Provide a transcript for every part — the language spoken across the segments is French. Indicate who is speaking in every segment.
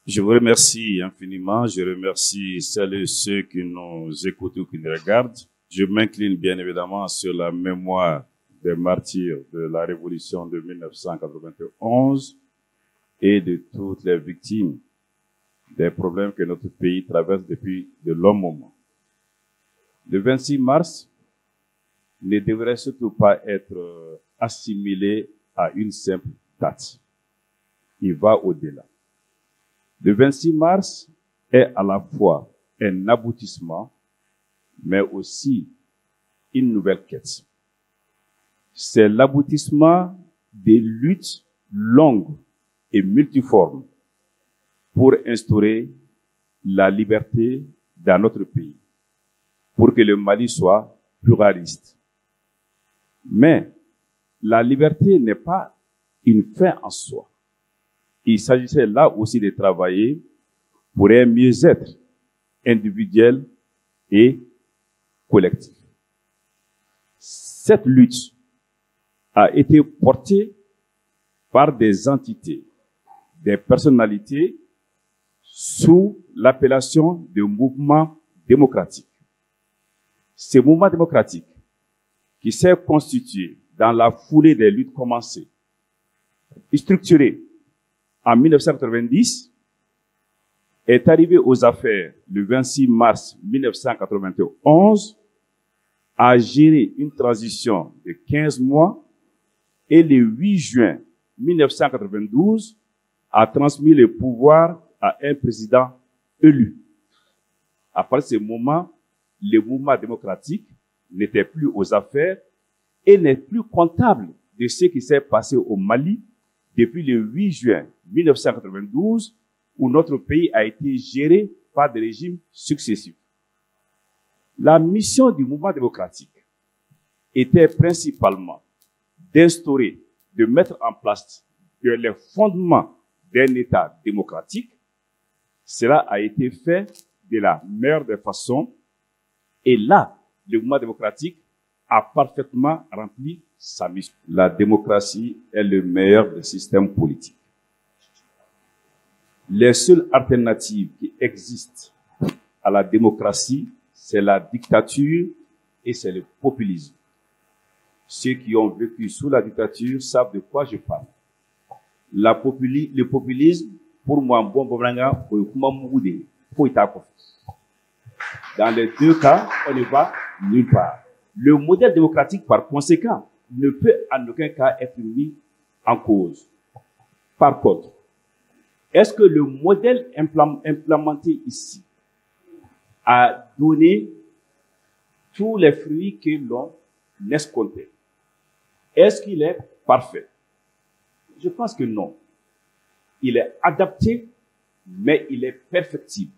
Speaker 1: Je vous remercie infiniment. Je remercie celles et ceux qui nous écoutent ou qui nous regardent. Je m'incline bien évidemment sur la mémoire des martyrs de la Révolution de 1991 et de toutes les victimes des problèmes que notre pays traverse depuis de longs moments. Le 26 mars ne devrait surtout pas être assimilé à une simple date. Il va au-delà. Le 26 mars est à la fois un aboutissement, mais aussi une nouvelle quête. C'est l'aboutissement des luttes longues et multiformes pour instaurer la liberté dans notre pays, pour que le Mali soit pluraliste. Mais la liberté n'est pas une fin en soi. Il s'agissait là aussi de travailler pour un mieux-être individuel et collectif. Cette lutte a été portée par des entités, des personnalités sous l'appellation de mouvement démocratique. Ce mouvement démocratique qui s'est constitué dans la foulée des luttes commencées, structuré en 1990, est arrivé aux affaires le 26 mars 1991, a géré une transition de 15 mois et le 8 juin 1992 a transmis le pouvoir à un président élu. À partir de ce moment, le mouvement démocratique n'était plus aux affaires et n'est plus comptable de ce qui s'est passé au Mali depuis le 8 juin 1992, où notre pays a été géré par des régimes successifs. La mission du mouvement démocratique était principalement d'instaurer, de mettre en place les fondements d'un État démocratique. Cela a été fait de la meilleure des façons. Et là, le mouvement démocratique a parfaitement rempli sa mission. La démocratie est le meilleur des systèmes politiques. Les seules alternatives qui existent à la démocratie, c'est la dictature et c'est le populisme. Ceux qui ont vécu sous la dictature savent de quoi je parle. Le populisme, pour moi, dans les deux cas, on ne va nulle part. Le modèle démocratique, par conséquent, ne peut en aucun cas être mis en cause. Par contre, est-ce que le modèle implémenté ici a donné tous les fruits que l'on escomptait? Est-ce qu'il est parfait? Je pense que non. Il est adapté, mais il est perfectible.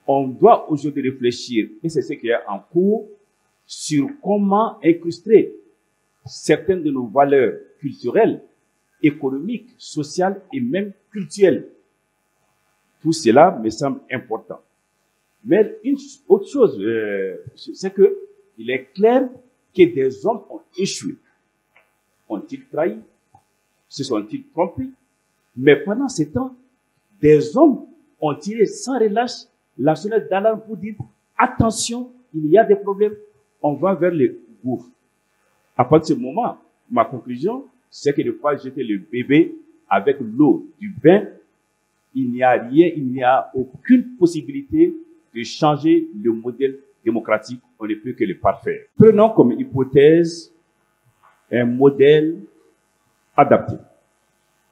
Speaker 1: On doit aujourd'hui réfléchir, et c'est ce qui est en cours, sur comment incruster certaines de nos valeurs culturelles, économiques, sociales et même culturelles. Tout cela me semble important. Mais une autre chose, c'est que il est clair que des hommes ont échoué. Ont-ils trahi? Se sont-ils trompés? Mais pendant ce temps, des hommes ont tiré sans relâche la sonnette d'alarme pour dire attention, il y a des problèmes, on va vers le gouffre. À partir de ce moment, ma conclusion, c'est que ne pas jeter le bébé avec l'eau du bain. Il n'y a rien, il n'y a aucune possibilité de changer le modèle démocratique. On ne peut que le parfaire. Prenons comme hypothèse un modèle adapté.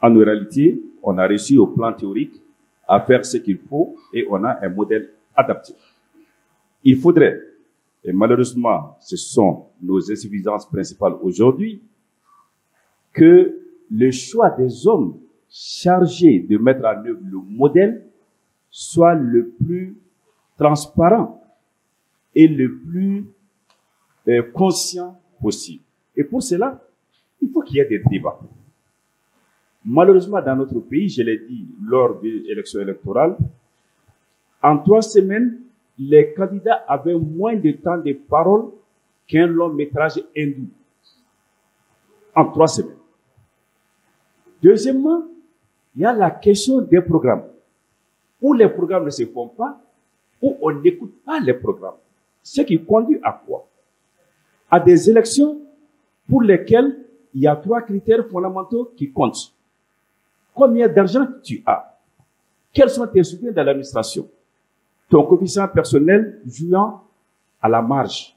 Speaker 1: En réalité, on a réussi au plan théorique à faire ce qu'il faut et on a un modèle adapté. Il faudrait, et malheureusement, ce sont nos insuffisances principales aujourd'hui, que le choix des hommes chargés de mettre en œuvre le modèle soit le plus transparent et le plus conscient possible. Et pour cela, il faut qu'il y ait des débats. Malheureusement, dans notre pays, je l'ai dit lors des élections électorales, en 3 semaines, les candidats avaient moins de temps de parole qu'un long métrage hindou. En 3 semaines. Deuxièmement, il y a la question des programmes. où les programmes ne se font pas, où on n'écoute pas les programmes. Ce qui conduit à quoi? À des élections pour lesquelles il y a 3 critères fondamentaux qui comptent. Combien d'argent tu as? Quels sont tes soutiens dans l'administration? Ton coefficient personnel jouant à la marge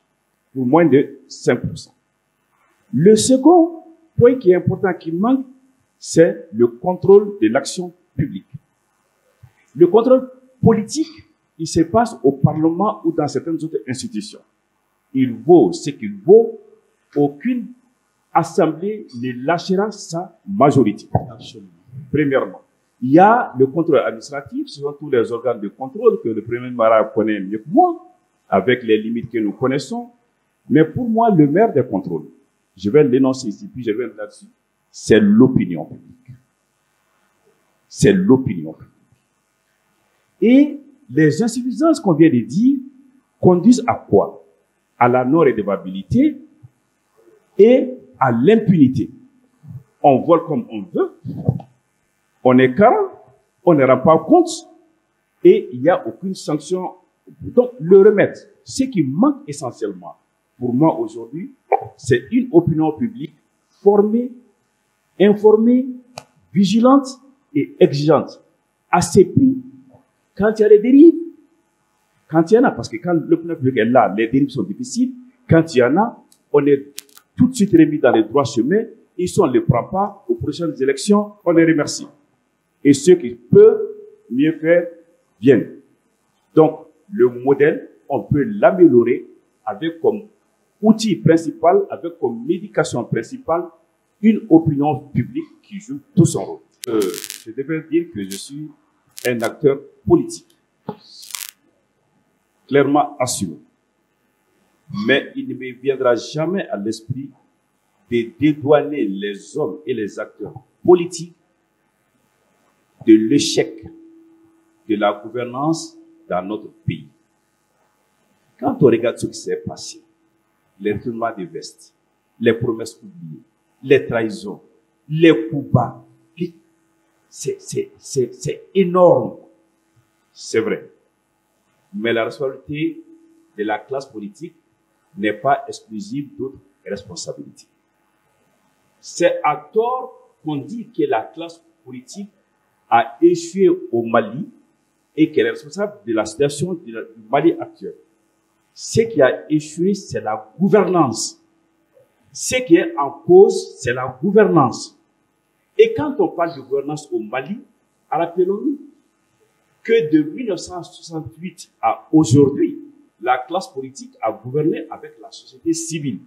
Speaker 1: pour moins de 5%. Le second point qui est important, qui manque, c'est le contrôle de l'action publique. Le contrôle politique, il se passe au Parlement ou dans certaines autres institutions. Il vaut ce qu'il vaut. Aucune assemblée ne lâchera sa majorité. Absolument. Premièrement, il y a le contrôle administratif, ce sont tous les organes de contrôle que le Premier ministre connaît mieux que moi, avec les limites que nous connaissons. Mais pour moi, le maire des contrôles, je vais l'énoncer ici, puis je vais là-dessus, c'est l'opinion publique. C'est l'opinion publique. Et les insuffisances qu'on vient de dire conduisent à quoi? À la non-redevabilité et à l'impunité. On vole comme on veut, on écarte, on ne rend pas compte et il n'y a aucune sanction. Donc, le remède, ce qui manque essentiellement pour moi aujourd'hui, c'est une opinion publique formée, informée, vigilante et exigeante. À ces prix, quand il y a des dérives, quand il y en a, parce que quand l'opinion publique est là, les dérives sont difficiles. Quand il y en a, on est tout de suite remis dans les droits chemins. Et si on ne les prend pas aux prochaines élections, on les remercie. Et ceux qui peuvent mieux faire, viennent. Donc, le modèle, on peut l'améliorer avec comme outil principal, avec comme médication principale, une opinion publique qui joue tout son rôle. Je devrais dire que je suis un acteur politique, clairement assumé. Mais il ne me viendra jamais à l'esprit de dédouaner les hommes et les acteurs politiques de l'échec de la gouvernance dans notre pays. Quand on regarde ce qui s'est passé, les retournements de veste, les promesses oubliées, les trahisons, les coups bas, c'est énorme. C'est vrai. Mais la responsabilité de la classe politique n'est pas exclusive d'autres responsabilités. C'est à tort qu'on dit que la classe politique a échoué au Mali et qu'elle est responsable de la situation du Mali actuel. Ce qui a échoué, c'est la gouvernance. Ce qui est en cause, c'est la gouvernance. Et quand on parle de gouvernance au Mali, rappelons-nous que de 1968 à aujourd'hui, la classe politique a gouverné avec la société civile.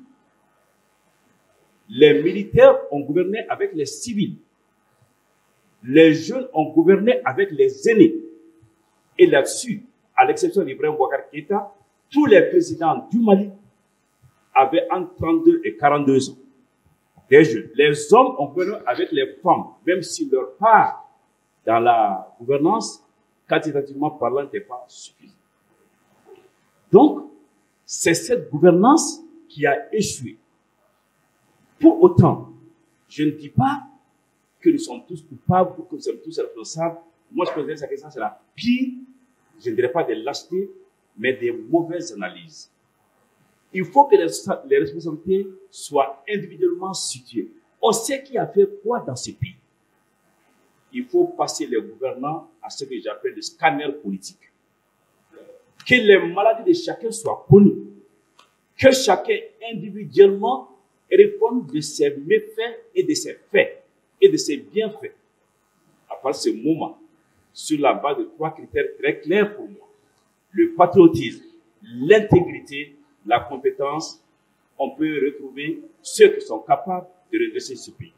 Speaker 1: Les militaires ont gouverné avec les civils. Les jeunes ont gouverné avec les aînés. Et là-dessus, à l'exception d'Ibrahim Boubacar Keïta, tous les présidents du Mali avaient entre 32 et 42 ans. Des jeunes. Les hommes ont gouverné avec les femmes, même si leur part dans la gouvernance, quantitativement parlant, n'était pas suffisante. Donc, c'est cette gouvernance qui a échoué. Pour autant, je ne dis pas que nous sommes tous coupables ou que nous sommes tous responsables. Moi, je considère que cette question, c'est la pire, je ne dirais pas de lâcheté, mais des mauvaises analyses. Il faut que les responsabilités soient individuellement situées. On sait qui a fait quoi dans ce pays. Il faut passer les gouvernants à ce que j'appelle le scanner politique. Que les maladies de chacun soient connues. Que chacun individuellement réponde de ses méfaits et de ses faits et de ses bienfaits. À partir de ce moment, sur la base de 3 critères très clairs pour moi, le patriotisme, l'intégrité, la compétence, on peut retrouver ceux qui sont capables de redresser ce pays.